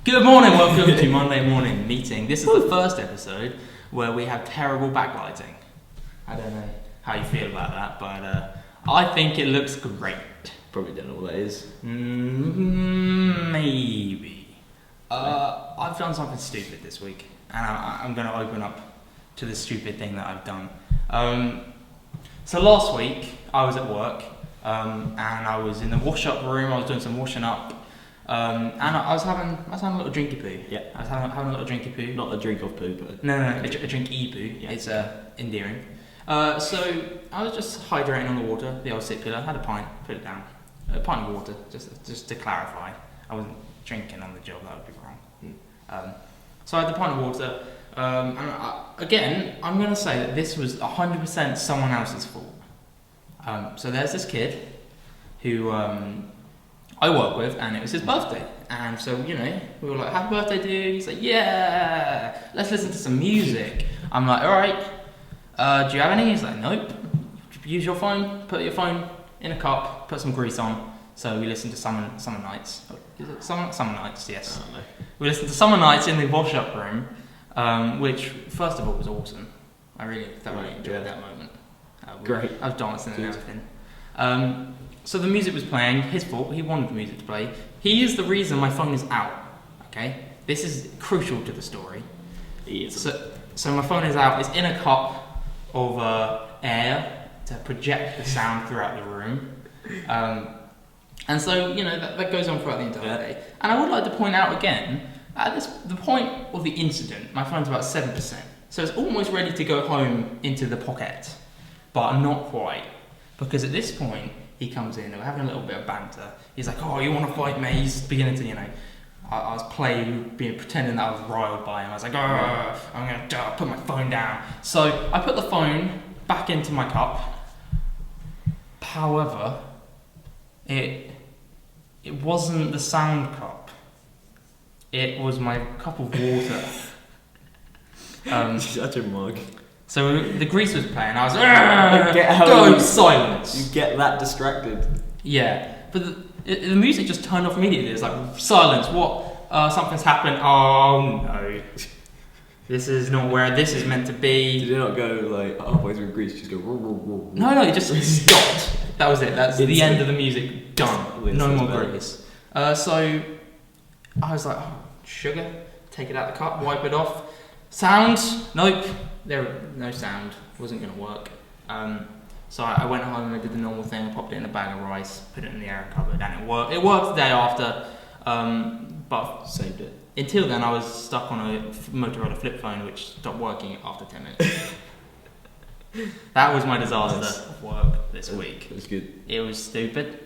Good morning, welcome to Monday Morning Meeting. This is the first episode where we have terrible backlighting. I don't know how you feel about that, but I think it looks great. Probably don't know what that is. Maybe. I've done something stupid this week, and I'm going to open up to the stupid thing that I've done. So last week, I was at work, and I was in the wash-up room. I was doing some washing up. And I was having a little drinky poo. Yeah. I was having a little drinky poo. Not a drink of poo, but... No, a drinky poo. Yeah. It's endearing. So I was just hydrating on the water, the old sit pillar. I had a pint, put it down. A pint of water, just to clarify. I wasn't drinking on the job, that would be wrong. So I had the pint of water. And again, I'm going to say that this was 100% someone else's fault. So there's this kid who... I work with, and it was his birthday, and so we were like, "Happy birthday, dude!" He's like, "Yeah, let's listen to some music." I'm like, "All right, do you have any?" He's like, "Nope." Use your phone. Put your phone in a cup. Put some grease on. So we listened to Summer Nights. Is it Summer Nights? Yes. I don't know. We listened to Summer Nights in the wash-up room, which first of all was awesome. I really thoroughly enjoyed that moment. Great. I was dancing and everything. So the music was playing, his fault, he wanted the music to play. He is the reason my phone is out, okay? This is crucial to the story. So my phone is out, it's in a cup of air to project the sound throughout the room. And so, that goes on throughout the entire day. And I would like to point out again, at the point of the incident, my phone's about 7%. So it's almost ready to go home into the pocket, but not quite. Because at this point, he comes in, and we're having a little bit of banter. He's like, "Oh, you want to fight me?" He's beginning to, I was pretending that I was riled by him. I was like, "Oh, I'm going to put my phone down." So I put the phone back into my cup. However, it wasn't the sound cup. It was my cup of water. Such a mug. So the grease was playing. I was like, silence. You get that distracted. Yeah, but the music just turned off immediately. It was like, silence. What? Something's happened. Oh no, this is not where this is meant to be. Did it not go like halfway through grease? Just go. No, it just stopped. That was it. That's the end of the music. Done. No more grease. So I was like, sugar. Take it out of the cup. Wipe it off. Sound? Nope. No sound. Wasn't going to work. So I went home and I did the normal thing. I popped it in a bag of rice, put it in the air cupboard, and it worked. It worked the day after, but saved it. Until then, I was stuck on a Motorola flip phone, which stopped working after 10 minutes. That was my disaster of work this week. It was good. It was stupid,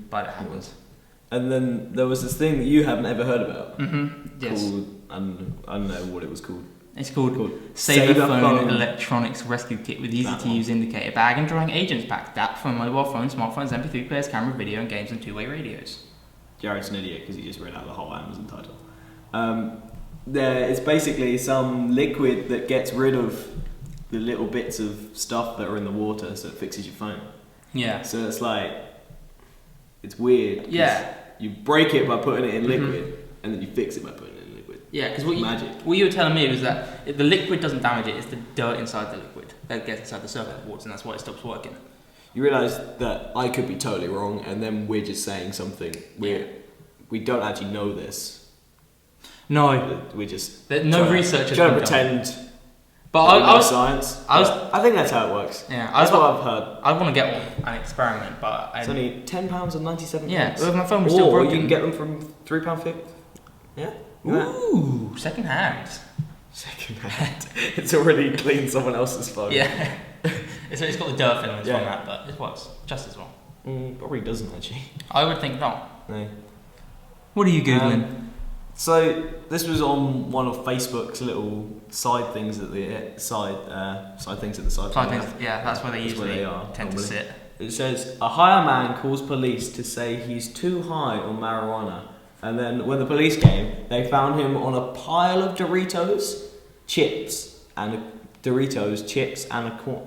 but it happened. And then there was this thing that you haven't ever heard about. Yes. Called, I don't know what it was called. It's called Saber Phone Electronics Rescue Kit with easy-to-use indicator bag and drawing agents pack. That for mobile phones, smartphones, MP3 players, camera, video, and games and two-way radios. Jared's an idiot because he just read out the whole Amazon title. It's basically some liquid that gets rid of the little bits of stuff that are in the water, so it fixes your phone. Yeah. So it's weird. Yeah. You break it by putting it in liquid, and then you fix it by putting it in liquid. Yeah, because what you were telling me was that the liquid doesn't damage it, it's the dirt inside the liquid that gets inside the circuit boards, and that's why it stops working. You realise that I could be totally wrong, and then we're just saying something. We don't actually know this. No. We're just... No research has been done. Trying to pretend... But I was science. I think that's how it works. Yeah, that's what I've heard. I want to get one and experiment, but it's only £10.97. Yeah, but if my phone was still broken, you can get them from £3.50. Yeah. Ooh, second hand. Second hand. It's already cleaned someone else's phone. Yeah. It's got the dirt filaments on that, but it works just as well. Probably doesn't actually. I would think not. No. What are you googling? So this was on one of Facebook's little side things at the side things at the side. Yeah, that's where they usually tend to sit. It says a higher man calls police to say he's too high on marijuana, and then when the police came, they found him on a pile of Doritos, chips, and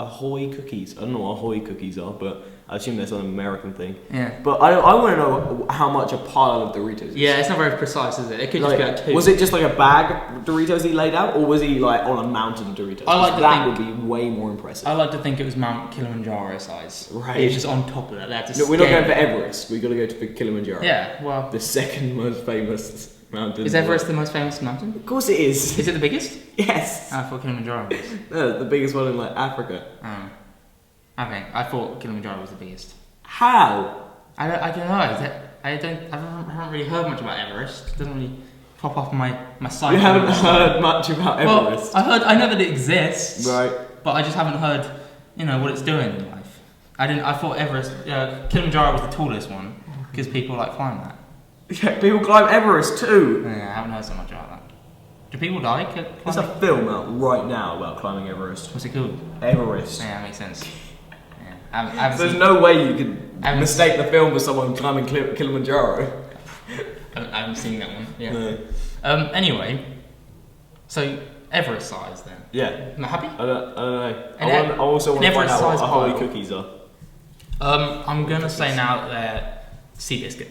Ahoy cookies. I don't know what Ahoy cookies are, but I assume that's an American thing. Yeah. But I want to know how much a pile of Doritos is. Yeah, it's not very precise, is it? It could just be like 2. Was it just like a bag of Doritos he laid out, or was he like on a mountain of Doritos? I like to that think- would be way more impressive. I like to think it was Mount Kilimanjaro size. Right. It was just on top of that. They had to No, we're not scale going for it. Everest. We've got to go to Kilimanjaro. Yeah, well... The second most famous mountain. Is Everest the most famous mountain? Of course it is. Is it the biggest? Yes. I thought Kilimanjaro was. No, the biggest one in like Africa. Okay, I thought Kilimanjaro was the biggest. How? I don't know. I haven't really heard much about Everest. It doesn't really pop up on my site. You haven't heard much about Everest. Well, I know that it exists. Right. But I just haven't heard, what it's doing in life. I thought Everest, Kilimanjaro was the tallest one because people like climb that. Yeah, people climb Everest too. Yeah, I haven't heard so much about that. Do people die climbing? There's a film out right now about climbing Everest. What's it called? Everest. Yeah, that makes sense. Yeah, I haven't There's seen- no way you could haven't- mistake the film with someone climbing Kilimanjaro. I haven't seen that one. Yeah. No. Anyway, so Everest size then. Yeah. Am I happy? I don't know. And I also want to find out what Everest-sized Ahoy pile. cookies are. I'm gonna say now that they're Seabiscuit.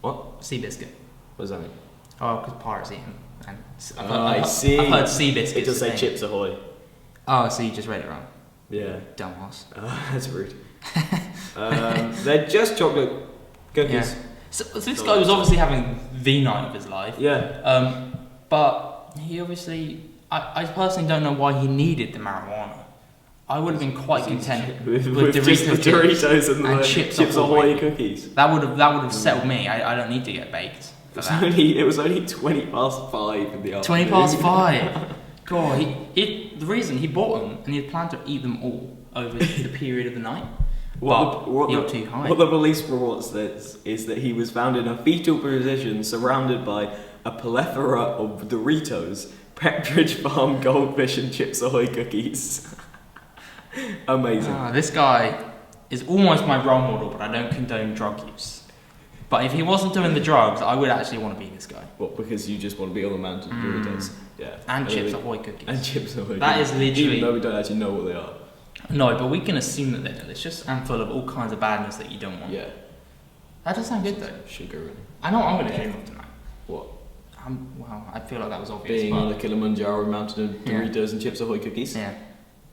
What? Seabiscuit. What does that mean? Oh, because pirates eat them. And I see. I've heard Seabiscuit. It does say Chips Ahoy. Oh, so you just read it wrong. Yeah. Dumbass. That's rude. They're just chocolate cookies. Yeah. So this guy was obviously having the night of his life. Yeah. But he obviously... I personally don't know why he needed the marijuana. I would have been quite content with just the Doritos and the Chips Ahoy cookies. That would have settled me. I don't need to get baked for that. It was only 20 past 5 in the afternoon. 20 past 5. God, the reason he bought them and he had planned to eat them all over the period of the night. He got too high. What the police report says is that he was found in a fetal position surrounded by a plethora of Doritos, Pepperidge Farm goldfish and Chips Ahoy cookies. Amazing. This guy is almost my role model, but I don't condone drug use. But if he wasn't doing the drugs, I would actually want to be this guy. What, because you just want to be on the mountain of Doritos? Yeah. And Chips Ahoy cookies. And Chips Ahoy That cookies. is literally... Even though we don't actually know what they are. No, but we can assume that they're delicious and full of all kinds of badness that you don't want. Yeah. That does sound good though. Sugar and... I know what I'm going to dream of tonight. What? Well, I feel like that was obvious. Being but on a Kilimanjaro mountain of Doritos and Chips Ahoy cookies? Yeah.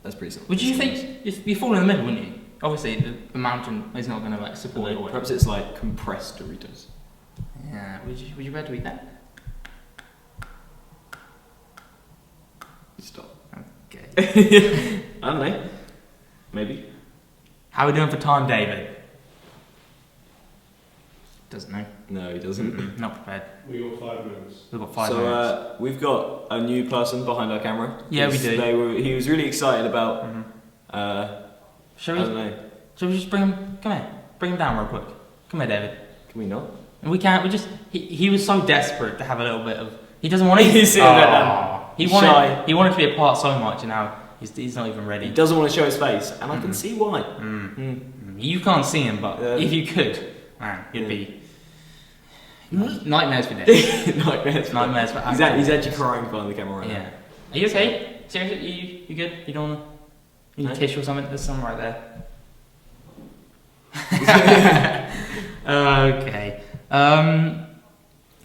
That's pretty simple. Would you think... If you fall in the middle, wouldn't you? Obviously, the mountain is not going to support it. or Perhaps it's like compressed Doritos. Yeah. Would you be able to eat that? Stop. Okay. I don't know. Maybe. How are we doing for time, David? Doesn't know. No, he doesn't. Not prepared. We got 5 minutes. We've got 5 minutes. We've got a new person behind our camera. Yeah, we do. He was really excited about. Shall I we? don't know. Shall we just bring him? Come here. Bring him down real quick. Come here, David. Can we not? And we can't. We just. He was so desperate to have a little bit of. He doesn't want to. He's sitting there now. He He's wanted. shy. He wanted to be a part so much, and now he's not even ready. He doesn't want to show his face, and I can see why. You can't see him, but Yeah. if you could, man, you'd be. Nightmares for David. Nightmares. Nightmares for. He's actually crying behind the camera right Yeah. now. Are you okay? Seriously, you good? You don't want to? You need No. tissue or something? There's some right there. Okay.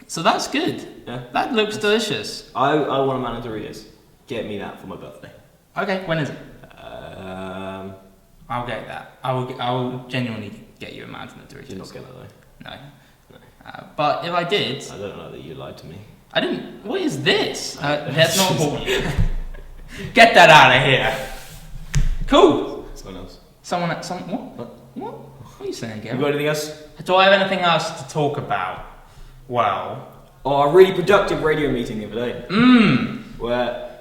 So that's good. Yeah. That looks delicious. I want a man of Doritos. Get me that for my birthday. Okay, when is it? Um, I'll get that. I will genuinely get you a mountain of Doritos. you're not gonna though. No. But if I did, I don't know that you lied to me. I didn't. What is this? That's not important. Get that out of here. Cool. Someone else. What? What are you saying, You Gary? got anything else? Do I have anything else to talk about? Well. Oh, a really productive radio meeting the other day. Where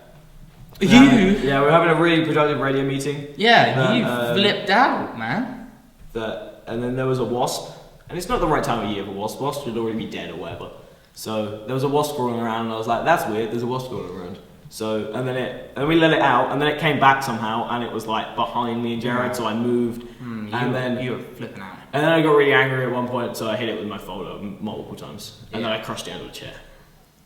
we're having a really productive radio meeting. Yeah, you flipped out, man. And then there was a wasp, and it's not the right time of year for wasps. Wasps should already be dead or whatever. So there was a wasp crawling around, and I was like, "That's weird. There's a wasp crawling around." So and then we let it out, and then it came back somehow, and it was like behind me and Jared. So I moved, You were flipping out. and then I got really angry at one point, so I hit it with my folder multiple times, and then I crushed it under a chair.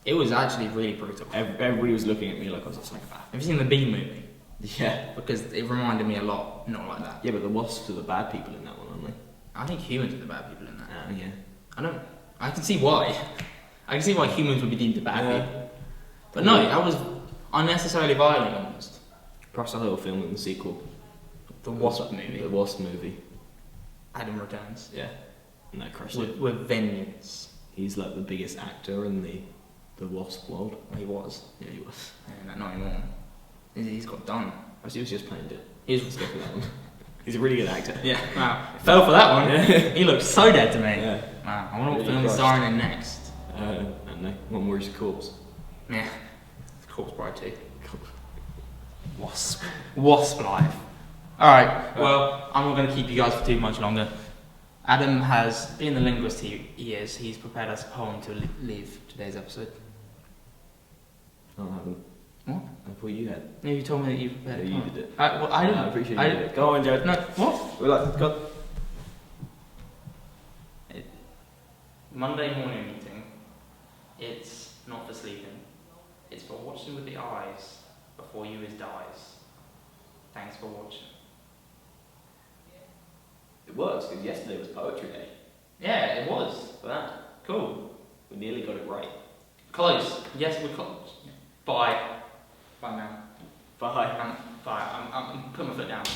It was actually really brutal. Everybody was looking at me like I was a psychopath. Have you seen the Bee movie? Yeah. Because it reminded me a lot, not like that. Yeah, but the wasps are the bad people in that one, aren't they? I think humans are the bad people in that. Oh, yeah. I can see why. I can see why humans would be deemed the bad Yeah. people. But no, that was unnecessarily violent almost. Perhaps a little film in the sequel. The Wasp movie. The Wasp movie. Adam returns. Yeah. And that crushed it. With vengeance. He's like the biggest actor in the Wasp world. He was. Yeah, he was. Yeah, not anymore. He's got done. He was just playing it. Let's go for that one. He's a really good actor. Yeah, wow. Fell for that one. He looks so dead to me. Yeah. Wow, I wonder what Really film he's crushed. starring in next. I don't know. One where he's a corpse. Yeah. Corpse Bride 2. Wasp life. Alright, well, I'm not going to keep you guys for too much longer. Adam has, being the linguist he is, he's prepared us a poem to leave today's episode. I haven't. What? I thought you had. No, you told me that you prepared Yeah, a you poem. did it. I didn't. I appreciate you I did it. Go on, Jared. No, what? We're like, go. Monday morning meeting. It's not for sleeping. It's for watching with the eyes before you is dies. Thanks for watching. It works because yesterday was poetry day. Yeah, it was. For that, Cool. we nearly got it right. Close. Yes, we're close. Bye. Bye now. Bye. Bye. I'm putting my foot down.